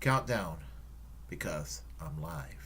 Countdown, because I'm live.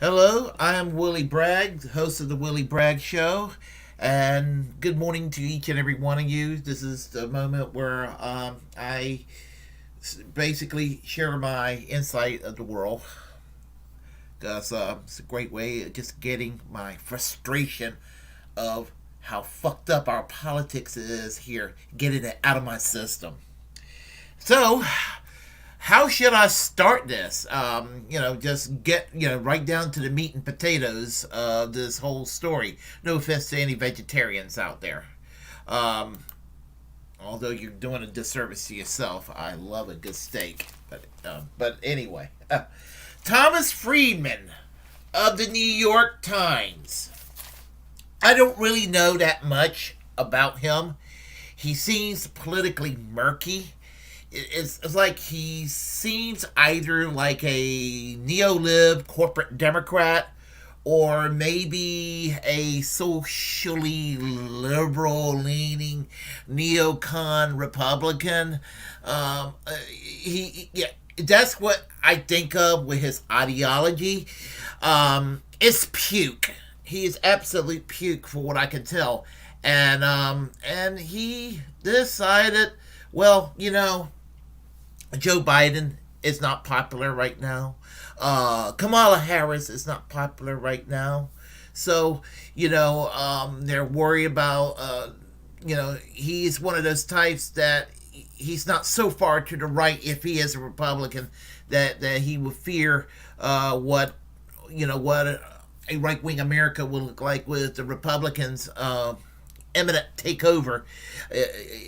Hello, I am Willie Bragg, host of the Willie Bragg Show, and good morning to each and every one of you. This is the moment where I basically share my insight of the world, because it's a great way of just getting my frustration of how fucked up our politics is here, getting it out of my system. So, how should I start this? Just get, right down to the meat and potatoes of this whole story. No offense to any vegetarians out there. Although you're doing a disservice to yourself. I love a good steak. But anyway. Thomas Friedman of the New York Times. I don't really know that much about him. He seems politically murky. It's like he seems either like a neo-lib corporate Democrat or maybe a socially liberal-leaning neocon Republican. That's what I think of with his ideology. It's puke. He is absolute puke, for what I can tell, and he decided, well, Joe Biden is not popular right now. Kamala Harris is not popular right now. So, they're worried about, he's one of those types that he's not so far to the right, if he is a Republican, that he would fear what a right-wing America will look like with the Republicans' imminent takeover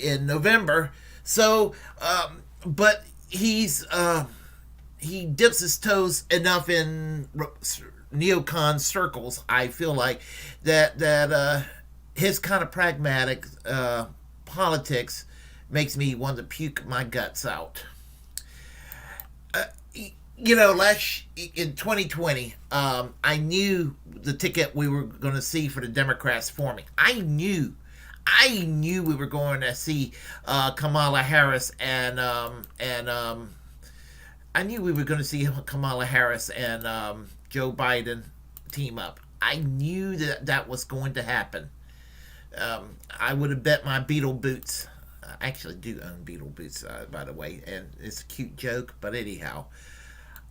in November. So, but he dips his toes enough in neocon circles, I feel like, that his kind of pragmatic politics makes me want to puke my guts out. Last in 2020, I knew the ticket we were going to see for the Democrats forming. I knew we were going to see Kamala Harris and I knew we were going to see Kamala Harris and Joe Biden team up. I knew that was going to happen. I would have bet my Beetle boots. I actually do own Beetle boots, by the way, and it's a cute joke. But anyhow,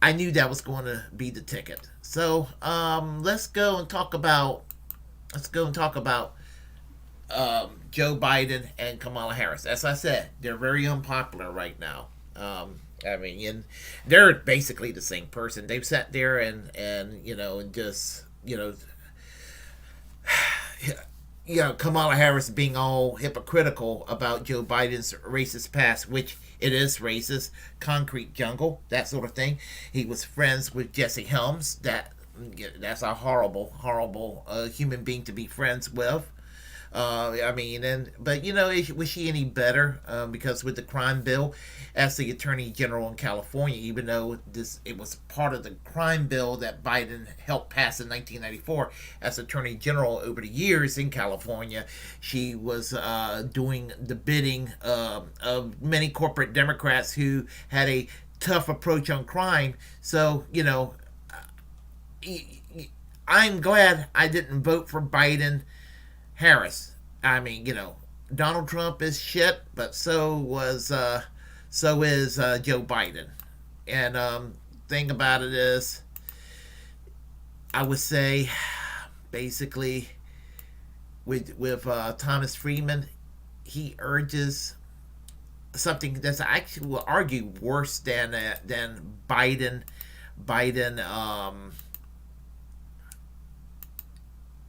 I knew that was going to be the ticket. So let's go and talk about Joe Biden and Kamala Harris. As I said, they're very unpopular right now. And they're basically the same person. They've sat there and Kamala Harris being all hypocritical about Joe Biden's racist past, which it is racist, concrete jungle, that sort of thing. He was friends with Jesse Helms. That's a horrible human being to be friends with. Was she any better? Because with the crime bill, as the Attorney General in California, even though it was part of the crime bill that Biden helped pass in 1994, as Attorney General over the years in California, she was doing the bidding of many corporate Democrats who had a tough approach on crime. So, I'm glad I didn't vote for Biden Harris. Donald Trump is shit, but so is Joe Biden. And thing about it is, I would say, basically, with Thomas Friedman, he urges something that's, I actually will argue, worse than Biden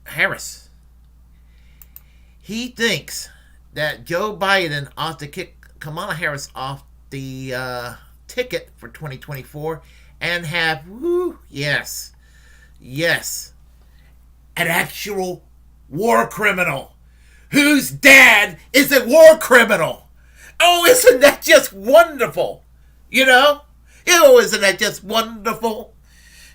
Harris. He thinks that Joe Biden ought to kick Kamala Harris off the ticket for 2024 and have, yes, an actual war criminal whose dad is a war criminal. Oh, isn't that just wonderful? Isn't that just wonderful?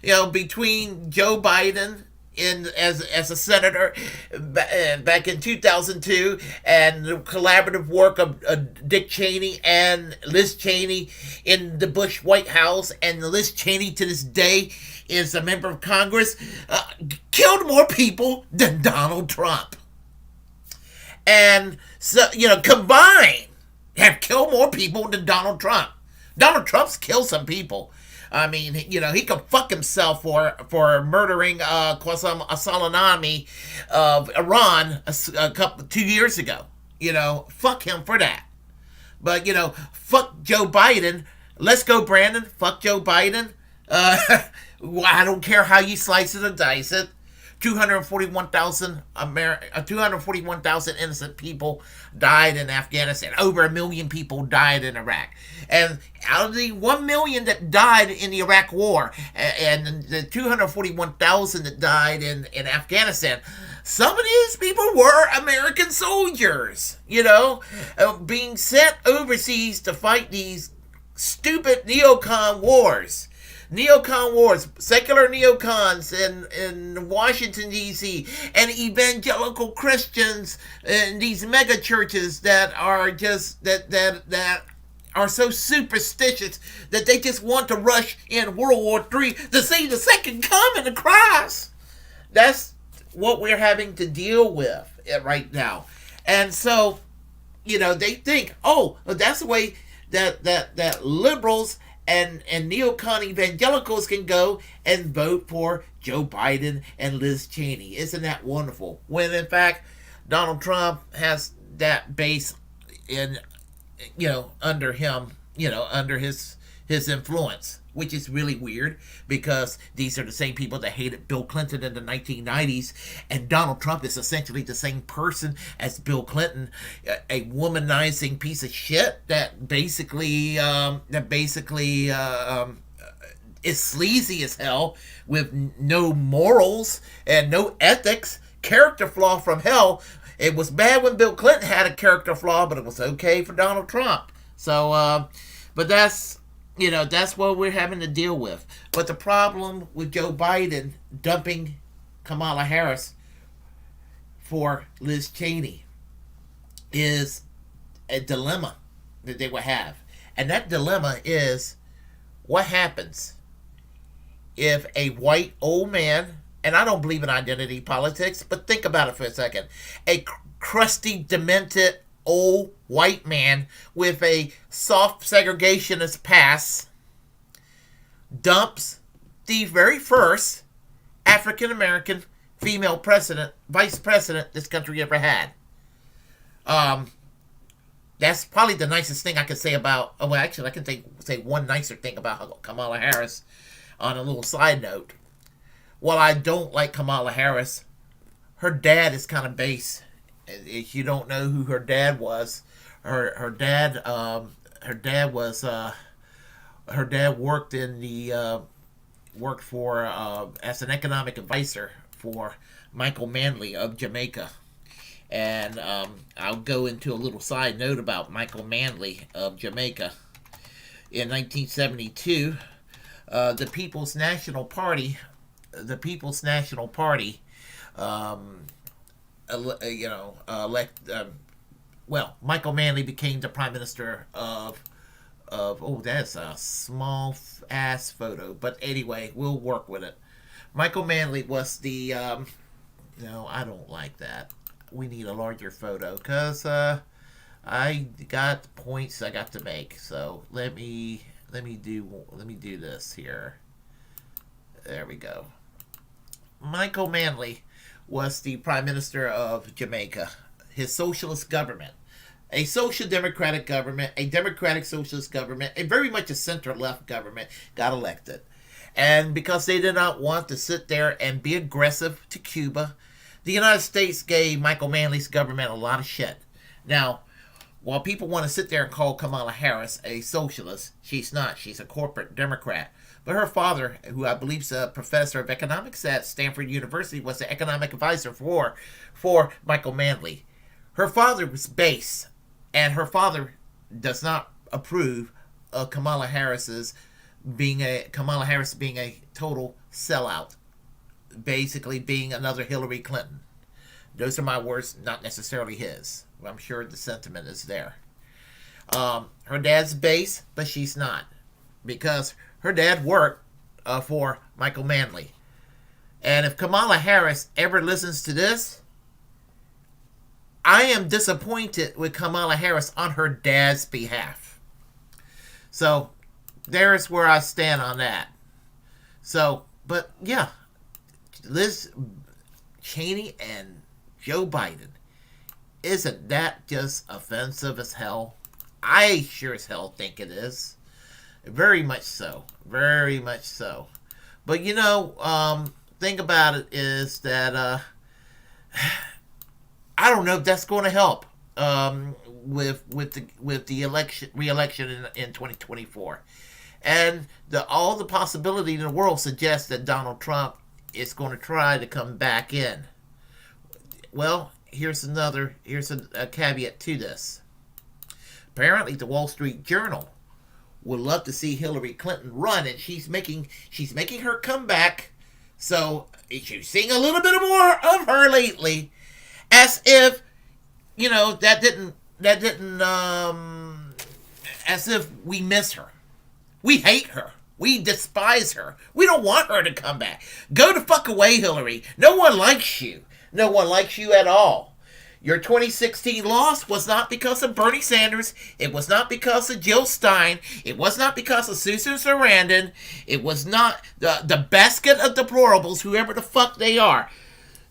Between Joe Biden as a senator back in 2002 and the collaborative work of Dick Cheney and Liz Cheney in the Bush White House, and Liz Cheney to this day is a member of Congress, killed more people than Donald Trump. And so, combined, have killed more people than Donald Trump. Donald Trump's killed some people. I mean, he can fuck himself for murdering Qasem Soleimani of Iran 2 years ago. Fuck him for that. But, fuck Joe Biden. Let's go, Brandon. Fuck Joe Biden. I don't care how you slice it or dice it. 241,000 innocent people died in Afghanistan. Over 1 million people died in Iraq. And out of the 1 million that died in the Iraq war, and the 241,000 that died in Afghanistan, some of these people were American soldiers, being sent overseas to fight these stupid neocon wars. Secular neocons in Washington, D.C., and evangelical Christians in these mega churches that are just, that are so superstitious that they just want to rush in World War III to see the second coming of Christ. That's what we're having to deal with right now. And so, they think, that's the way that liberals and neocon evangelicals can go and vote for Joe Biden and Liz Cheney. Isn't that wonderful? When in fact, Donald Trump has that base under him, under his influence, which is really weird because these are the same people that hated Bill Clinton in the 1990s, and Donald Trump is essentially the same person as Bill Clinton, a womanizing piece of shit that basically is sleazy as hell with no morals and no ethics, character flaw from hell. It was bad when Bill Clinton had a character flaw, but it was okay for Donald Trump. So, but that's what we're having to deal with. But the problem with Joe Biden dumping Kamala Harris for Liz Cheney is a dilemma that they will have. And that dilemma is, what happens if a white old man, and I don't believe in identity politics, but think about it for a second, a crusty, demented, old white man with a soft segregationist past dumps the very first African-American female vice president this country ever had. That's probably the nicest thing I could say about, I can say one nicer thing about Kamala Harris on a little side note. While I don't like Kamala Harris, her dad is kind of base. If you don't know who her dad was, her dad worked for as an economic advisor for Michael Manley of Jamaica. And I'll go into a little side note about Michael Manley of Jamaica. In 1972, the People's National Party, Michael Manley became the prime minister of that's a small ass photo, but anyway, we'll work with it. Michael Manley was the no, I don't like that. We need a larger photo because I got points I got to make. So let me do this here. There we go. Michael Manley was the prime minister of Jamaica. His socialist government, a social democratic government, a democratic socialist government, a very much a center-left government, got elected. And because they did not want to sit there and be aggressive to Cuba, the United States gave Michael Manley's government a lot of shit. Now, while people want to sit there and call Kamala Harris a socialist, she's not. She's a corporate Democrat. But her father, who I believe is a professor of economics at Stanford University, was the economic advisor for Michael Manley. Her father was base, and her father does not approve of Kamala Harris being a total sellout, basically being another Hillary Clinton. Those are my words, not necessarily his. I'm sure the sentiment is there. Her dad's base, but she's not, because her dad worked for Michael Manley. And if Kamala Harris ever listens to this, I am disappointed with Kamala Harris on her dad's behalf. So there's where I stand on that. So, but yeah, Liz Cheney and Joe Biden, isn't that just offensive as hell? I sure as hell think it is. Very much so. Very much so. But you know, thing about it is that I don't know if that's going to help with the re-election in 2024. And all the possibility in the world suggests that Donald Trump is going to try to come back in. Well, here's a caveat to this. Apparently, the Wall Street Journal would love to see Hillary Clinton run, and she's making her comeback. So you're seeing a little bit more of her lately, as if that didn't as if we miss her, we hate her, we despise her, we don't want her to come back. Go the fuck away, Hillary. No one likes you. No one likes you at all. Your 2016 loss was not because of Bernie Sanders. It was not because of Jill Stein. It was not because of Susan Sarandon. It was not the basket of deplorables, whoever the fuck they are.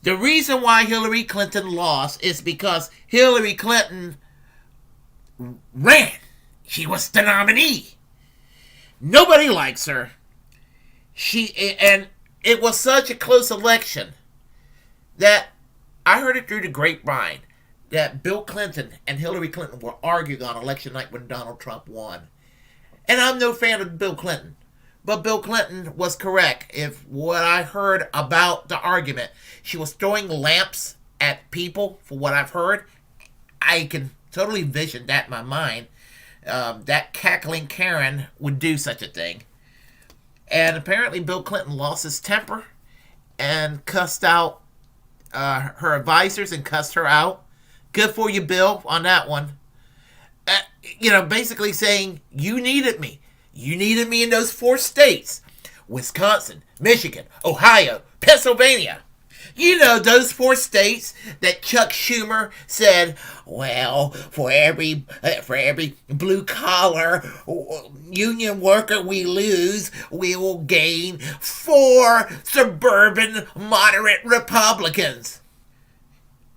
The reason why Hillary Clinton lost is because Hillary Clinton ran. She was the nominee. Nobody likes her. And it was such a close election that I heard it through the grapevine that Bill Clinton and Hillary Clinton were arguing on election night when Donald Trump won. And I'm no fan of Bill Clinton. But Bill Clinton was correct. If what I heard about the argument, she was throwing lamps at people, for what I've heard, I can totally envision that in my mind. That cackling Karen would do such a thing. And apparently Bill Clinton lost his temper and cussed out her advisors and cussed her out. Good for you, Bill, on that one. Basically saying, you needed me. You needed me in those 4 states. Wisconsin, Michigan, Ohio, Pennsylvania. Those 4 states that Chuck Schumer said, well, for every blue collar union worker we lose, we will gain 4 suburban moderate Republicans.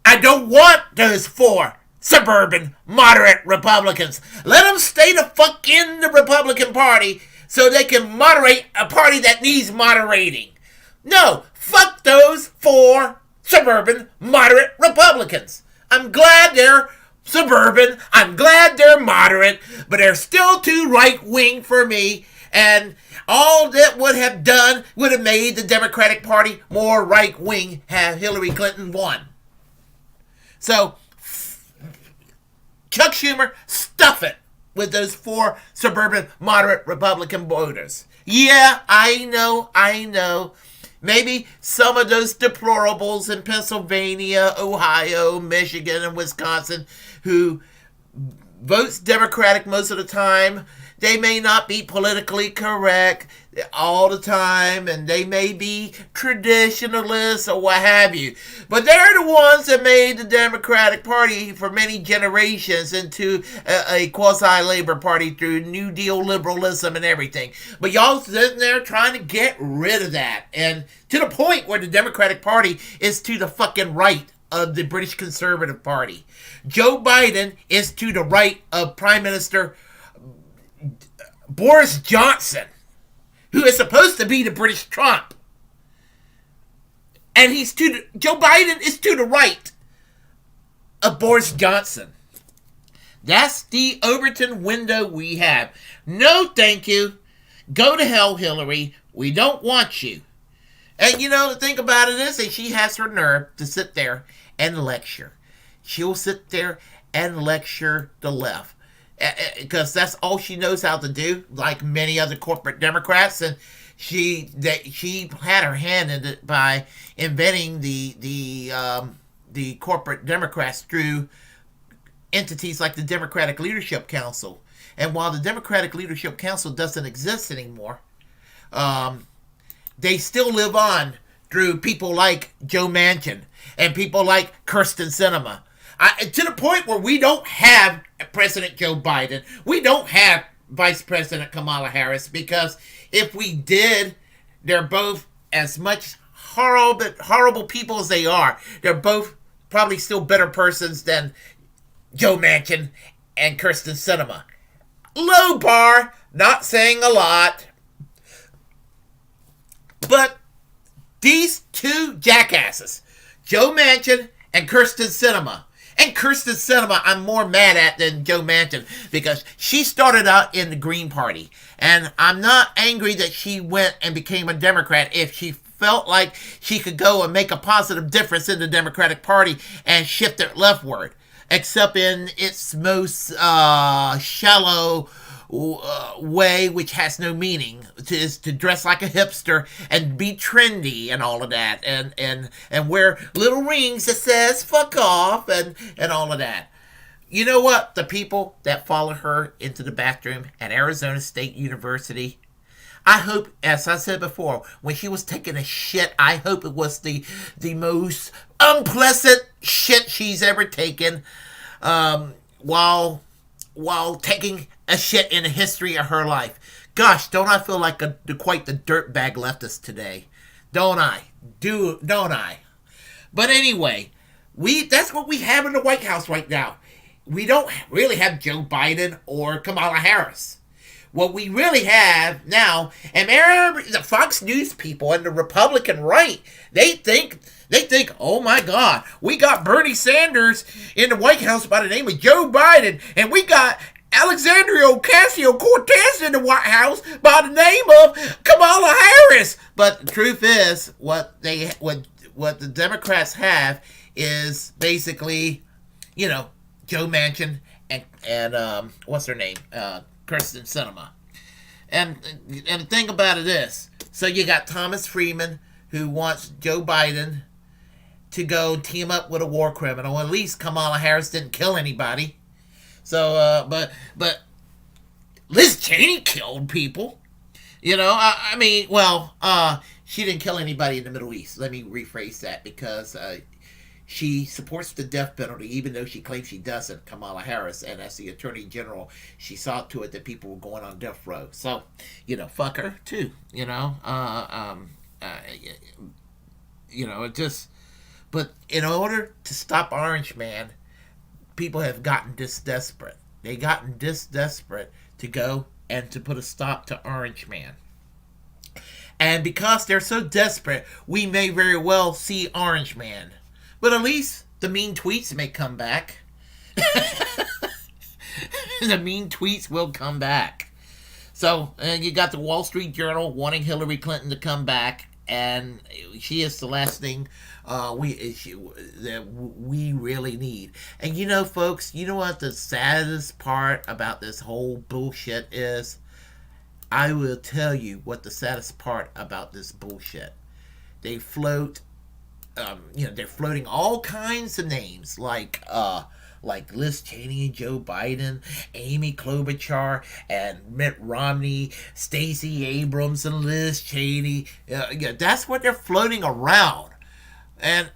I don't want those 4 suburban moderate Republicans. Let them stay the fuck in the Republican Party so they can moderate a party that needs moderating. No, fuck those 4 suburban moderate Republicans. I'm glad they're suburban. I'm glad they're moderate, but they're still too right-wing for me. And all that would have done would have made the Democratic Party more right-wing had Hillary Clinton won. So, Chuck Schumer, stuff it with those 4 suburban moderate Republican voters. Yeah, I know. Maybe some of those deplorables in Pennsylvania, Ohio, Michigan, and Wisconsin who votes Democratic most of the time, they may not be politically correct all the time, and they may be traditionalists or what have you. But they're the ones that made the Democratic Party for many generations into a quasi-labor party through New Deal liberalism and everything. But y'all sitting there trying to get rid of that. And to the point where the Democratic Party is to the fucking right of the British Conservative Party. Joe Biden is to the right of Prime Minister Boris Johnson, who is supposed to be the British Trump. And Joe Biden is to the right of Boris Johnson. That's the Overton window we have. No, thank you. Go to hell, Hillary. We don't want you. And the thing about it is that she has her nerve to sit there and lecture. She'll sit there and lecture the left. Because that's all she knows how to do, like many other corporate Democrats. And she had her hand in it by inventing the corporate Democrats through entities like the Democratic Leadership Council. And while the Democratic Leadership Council doesn't exist anymore, they still live on through people like Joe Manchin and people like Kirsten Sinema. To the point where we don't have President Joe Biden. We don't have Vice President Kamala Harris, because if we did, they're both as much horrible people as they are. They're both probably still better persons than Joe Manchin and Kirsten Sinema. Low bar, not saying a lot. But these two jackasses, Joe Manchin and Kirsten Sinema. And Kirsten Sinema, I'm more mad at than Joe Manchin, because she started out in the Green Party. And I'm not angry that she went and became a Democrat if she felt like she could go and make a positive difference in the Democratic Party and shift it leftward. Except in its most shallow way, which has no meaning, is to dress like a hipster and be trendy and all of that, and wear little rings that says fuck off and all of that. You know what? The people that followed her into the bathroom at Arizona State University, I hope, as I said before, when she was taking a shit, I hope it was the most unpleasant shit she's ever taken, while taking a shit in the history of her life. Gosh, don't I feel like quite the dirtbag leftist today? Don't I? Don't I? But anyway, that's what we have in the White House right now. We don't really have Joe Biden or Kamala Harris. What we really have now, and the Fox News people and the Republican right, they think, oh my God, we got Bernie Sanders in the White House by the name of Joe Biden, and we got Alexandria Ocasio-Cortez in the White House by the name of Kamala Harris. But the truth is, what the Democrats have is basically, Joe Manchin and what's her name, Kirsten Sinema. And the thing about it is, so you got Thomas Friedman, who wants Joe Biden to go team up with a war criminal. At least Kamala Harris didn't kill anybody. So, but Liz Cheney killed people. She didn't kill anybody in the Middle East. Let me rephrase that, because she supports the death penalty, even though she claims she doesn't, Kamala Harris. And as the Attorney General, she saw to it that people were going on death row. So, fuck her too. But in order to stop Orange Man, people have gotten this desperate. They gotten this desperate to go and to put a stop to Orange Man. And because they're so desperate, we may very well see Orange Man. But at least the mean tweets may come back. The mean tweets will come back. So, you got the Wall Street Journal wanting Hillary Clinton to come back. And she is the last thing that we really need. And folks, you know what the saddest part about this whole bullshit is? I will tell you what the saddest part about this bullshit. They float, they're floating all kinds of names like Liz Cheney and Joe Biden, Amy Klobuchar and Mitt Romney, Stacey Abrams and Liz Cheney. That's what they're floating around. And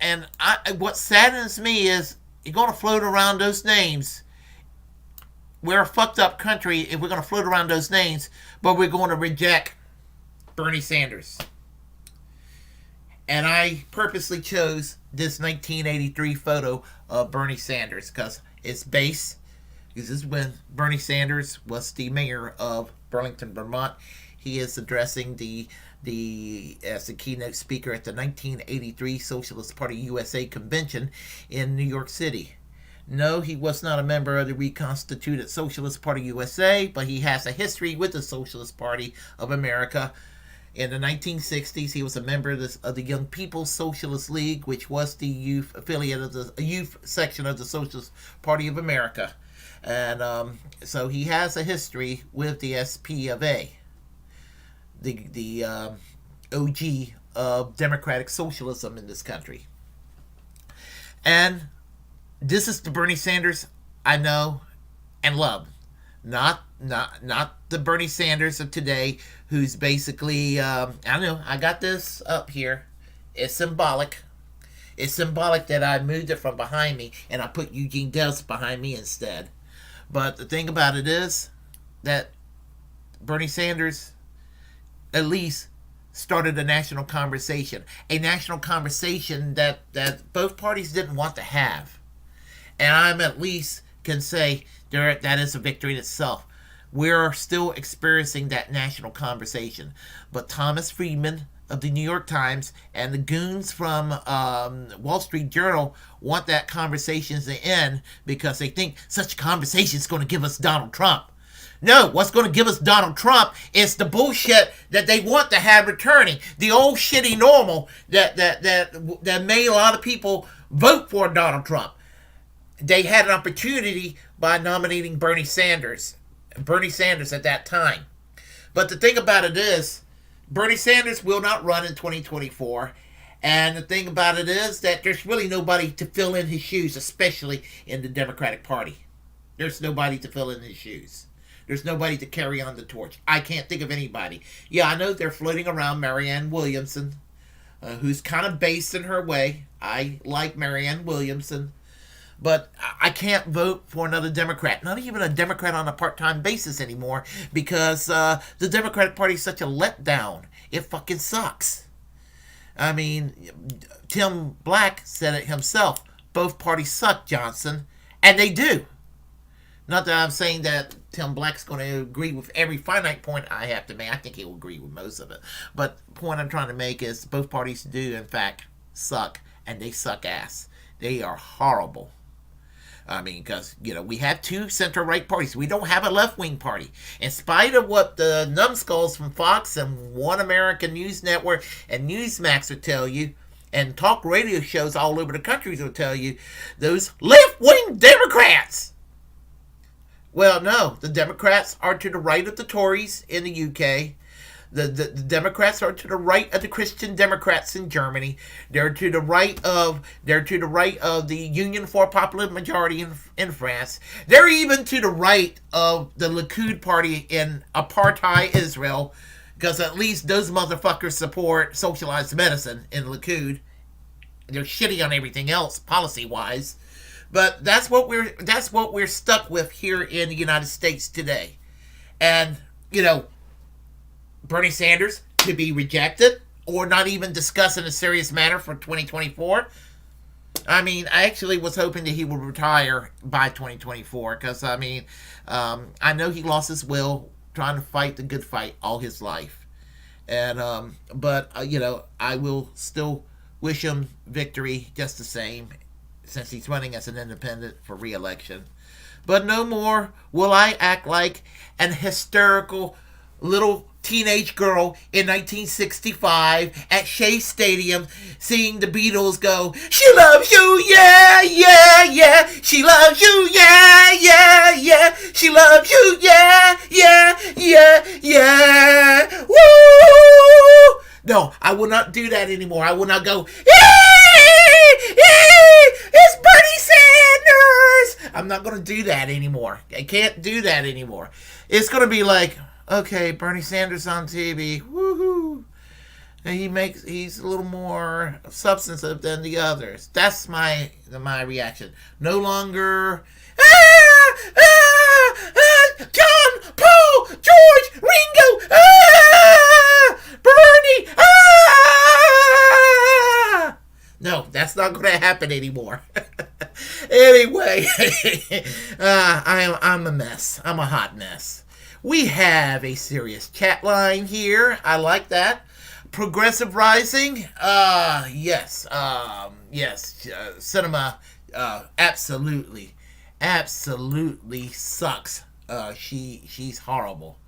what saddens me is you're going to float around those names. We're a fucked up country if we're going to float around those names, but we're going to reject Bernie Sanders. And I purposely chose this 1983 photo of Bernie Sanders because it's base. Because this is when Bernie Sanders was the mayor of Burlington, Vermont. He is addressing as the keynote speaker at the 1983 Socialist Party USA convention in New York City. No, he was not a member of the reconstituted Socialist Party USA, but he has a history with the Socialist Party of America. In the 1960s, he was a member of the Young People's Socialist League, which was the youth affiliate of the youth section of the Socialist Party of America. And so he has a history with the SP of A, the OG of democratic socialism in this country. And this is the Bernie Sanders I know and love. Not the Bernie Sanders of today, who's basically, I don't know, I got this up here. It's symbolic. It's symbolic that I moved it from behind me and I put Eugene Debs behind me instead. But the thing about it is that Bernie Sanders at least started a national conversation. A national conversation that both parties didn't want to have. And I'm at least can say that is a victory in itself. We're still experiencing that national conversation. But Thomas Friedman of the New York Times and the goons from Wall Street Journal want that conversation to end because they think such a conversation is going to give us Donald Trump. No, what's going to give us Donald Trump is the bullshit that they want to have returning. The old shitty normal that made a lot of people vote for Donald Trump. They had an opportunity by nominating Bernie Sanders at that time. But the thing about it is, Bernie Sanders will not run in 2024. And the thing about it is that there's really nobody to fill in his shoes, especially in the Democratic Party. There's nobody to fill in his shoes. There's nobody to carry on the torch. I can't think of anybody. Yeah, I know they're floating around Marianne Williamson, who's kind of based in her way. I like Marianne Williamson. But I can't vote for another Democrat, not even a Democrat on a part-time basis anymore, because the Democratic Party is such a letdown. It fucking sucks. I mean, Tim Black said it himself. Both parties suck, Johnson. And they do. Not that I'm saying that Tim Black's going to agree with every finite point I have to make. I think he'll agree with most of it. But the point I'm trying to make is both parties do, in fact, suck. And they suck ass. They are horrible. I mean, because, we have two center-right parties. We don't have a left-wing party. In spite of what the numbskulls from Fox and One American News Network and Newsmax will tell you, and talk radio shows all over the country will tell you, those left-wing Democrats. Well, no, the Democrats are to the right of the Tories in the UK. The Democrats are to the right of the Christian Democrats in Germany. They're to the right of the Union for a Popular Majority in France. They're even to the right of the Likud party in apartheid Israel, because at least those motherfuckers support socialized medicine in Likud. They're shitty on everything else policy wise, but that's what we're stuck with here in the United States today, and Bernie Sanders to be rejected or not even discussed in a serious manner for 2024. I mean, I actually was hoping that he would retire by 2024 because, I know he lost his will trying to fight the good fight all his life. And, I will still wish him victory just the same since he's running as an independent for re-election. But no more will I act like an hysterical little teenage girl in 1965 at Shea Stadium seeing the Beatles go, "She loves you, yeah, yeah, yeah. She loves you, yeah, yeah, yeah. She loves you, yeah, yeah, yeah, yeah. Woo!" No, I will not do that anymore. I will not go, "It's Bernie Sanders." I'm not going to do that anymore. I can't do that anymore. It's going to be like, okay, Bernie Sanders on TV, woohoo! And he's a little more substantive than the others. That's my reaction. No longer, John, Paul, George, Ringo, Bernie, No, that's not going to happen anymore. Anyway, I'm a mess. I'm a hot mess. We have a serious chat line here. I like that. Progressive Rising. Yes. Cinema Absolutely sucks. She's horrible.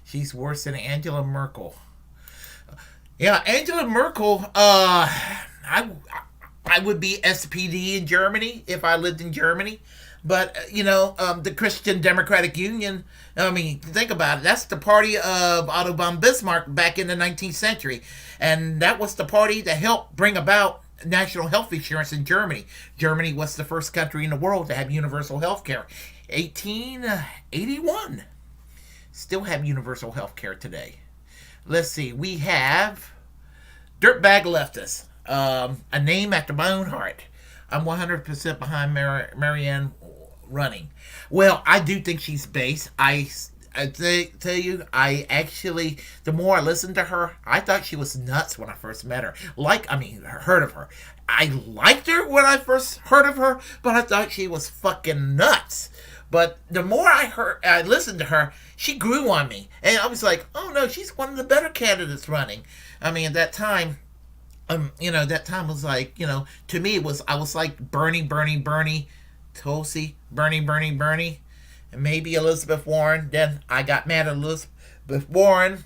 She's worse than Angela Merkel. Yeah, Angela Merkel. I would be SPD in Germany if I lived in Germany. But, the Christian Democratic Union, I mean, think about it. That's the party of Otto von Bismarck back in the 19th century. And that was the party that helped bring about national health insurance in Germany. Germany was the first country in the world to have universal health care. 1881. Still have universal health care today. Let's see. We have Dirtbag Leftist. A name after my own heart. I'm 100% behind Marianne running. Well, I do think she's base. Tell you, I actually, the more I listened to her, I thought she was nuts when I first met her. Heard of her. I liked her when I first heard of her, but I thought she was fucking nuts. But the more I listened to her, she grew on me. And I was like, oh no, she's one of the better candidates running. I mean, at that time, that time was like, to me I was like Bernie, Tulsi, Bernie, and maybe Elizabeth Warren. Then I got mad at Elizabeth Warren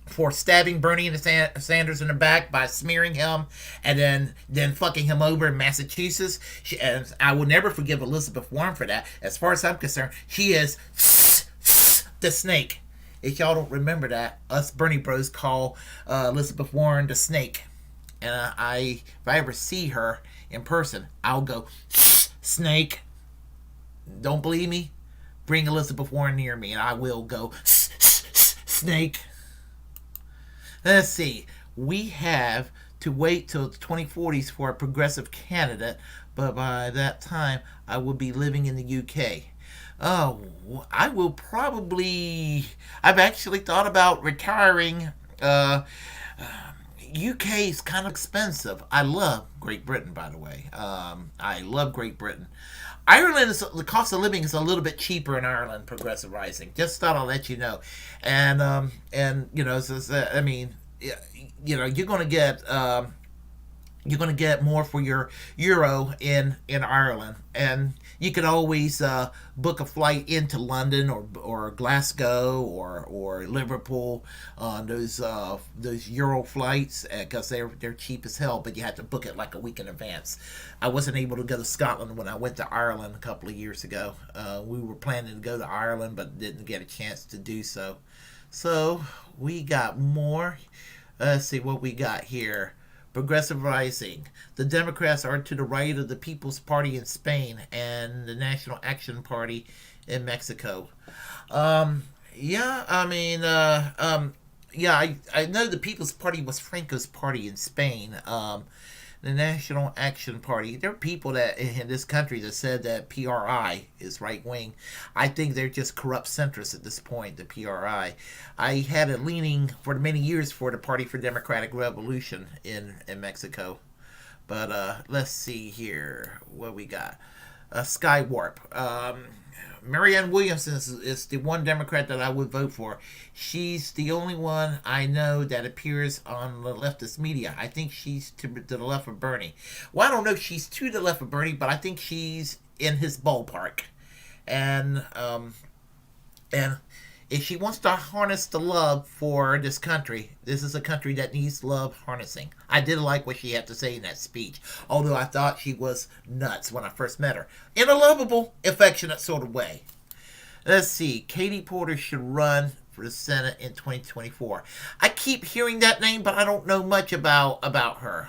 for stabbing Bernie Sanders in the back by smearing him and then fucking him over in Massachusetts. And I will never forgive Elizabeth Warren for that. As far as I'm concerned, she is the snake. If y'all don't remember that, us Bernie bros call Elizabeth Warren the snake. And if I ever see her in person, I'll go, snake. Don't believe me? Bring Elizabeth Warren near me and I will go, snake. Let's see. We have to wait till the 2040s for a progressive candidate, but by that time, I will be living in the UK. Oh, I will probably... I've actually thought about retiring. UK is kind of expensive. I love Great Britain, by the way. I love Great Britain. Ireland, the cost of living is a little bit cheaper in Ireland, progressive rising. Just thought I'll let you know. And you're going to get more for your euro in Ireland, and you can always book a flight into London or Glasgow or Liverpool on those euro flights because they're cheap as hell, but you have to book it like a week in advance. I wasn't able to go to Scotland when I went to Ireland a couple of years ago. We were planning to go to Ireland but didn't get a chance to do so. So we got more. Let's see what we got here. Progressive rising. The Democrats are to the right of the People's Party in Spain and the National Action Party in Mexico. I know the People's Party was Franco's party in Spain. The National Action Party. There are people that in this country that said that PRI is right wing. I think they're just corrupt centrists at this point, the PRI. I had a leaning for many years for the Party for Democratic Revolution in Mexico. But let's see here what we got. Skywarp. Marianne Williamson is the one Democrat that I would vote for. She's the only one I know that appears on the leftist media. I think she's to the left of Bernie. Well, I don't know if she's to the left of Bernie, but I think she's in his ballpark. And if she wants to harness the love for this country, this is a country that needs love harnessing. I did like what she had to say in that speech, although I thought she was nuts when I first met her. In a lovable, affectionate sort of way. Let's see. Katie Porter should run for the Senate in 2024. I keep hearing that name, but I don't know much about her.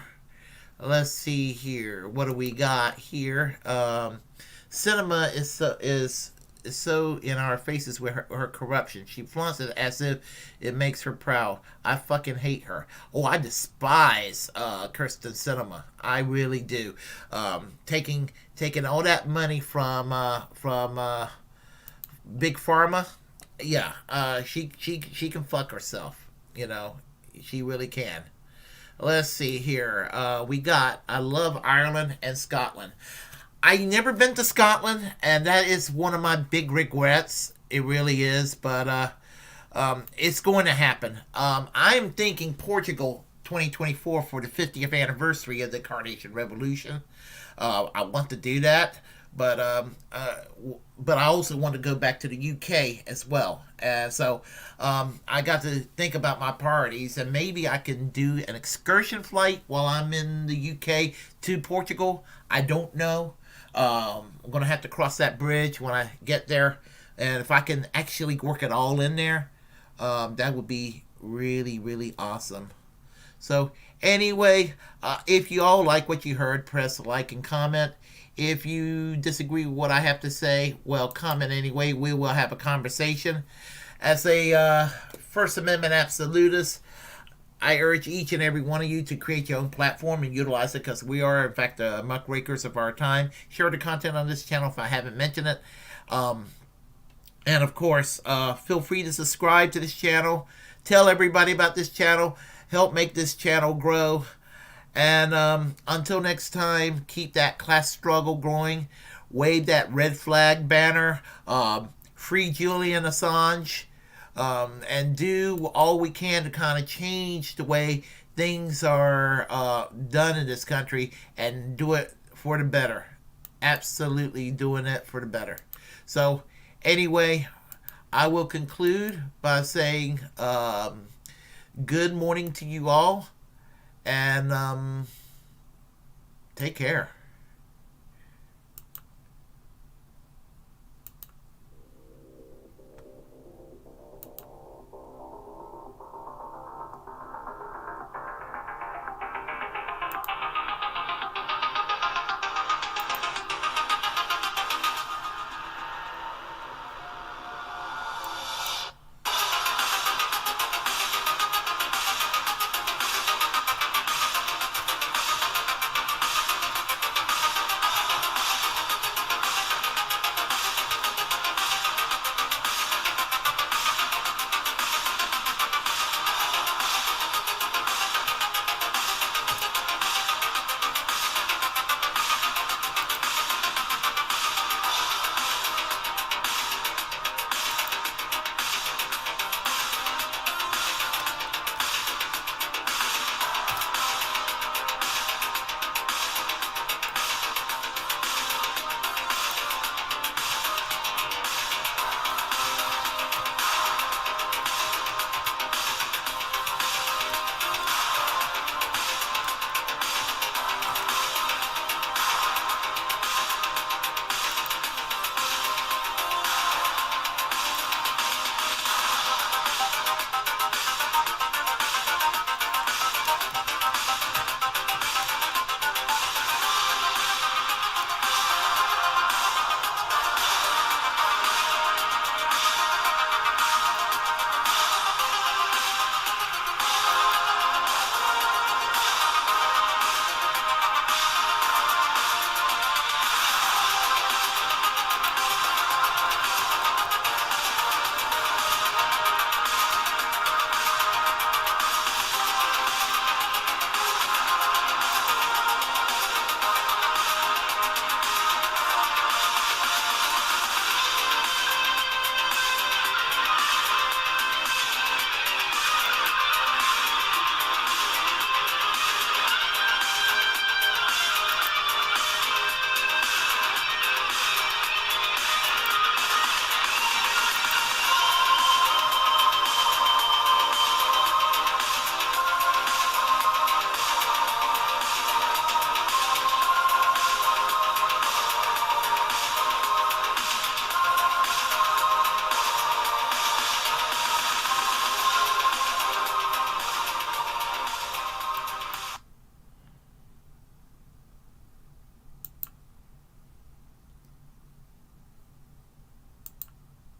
Let's see here. What do we got here? Cinema is so in our faces with her corruption. She flaunts it as if it makes her proud. I fucking hate her. Oh, I despise Kirsten Sinema. I really do. Taking all that money from Big Pharma. Yeah, she can fuck herself. She really can. Let's see here. I love Ireland and Scotland. I never been to Scotland, and that is one of my big regrets. It really is, but it's going to happen. I'm thinking Portugal 2024 for the 50th anniversary of the Carnation Revolution. I want to do that, but I also want to go back to the UK as well. So I got to think about my priorities, and maybe I can do an excursion flight while I'm in the UK to Portugal. I don't know. I'm going to have to cross that bridge when I get there. And if I can actually work it all in there, that would be really, really awesome. So, anyway, if you all like what you heard, press like and comment. If you disagree with what I have to say, well, comment anyway. We will have a conversation. As a First Amendment absolutist, I urge each and every one of you to create your own platform and utilize it, because we are, in fact, the muckrakers of our time. Share the content on this channel if I haven't mentioned it. And, of course, feel free to subscribe to this channel. Tell everybody about this channel. Help make this channel grow. And until next time, keep that class struggle going. Wave that red flag banner. Free Julian Assange. And do all we can to kind of change the way things are done in this country, and do it for the better. Absolutely doing it for the better. So, anyway, I will conclude by saying good morning to you all, and take care.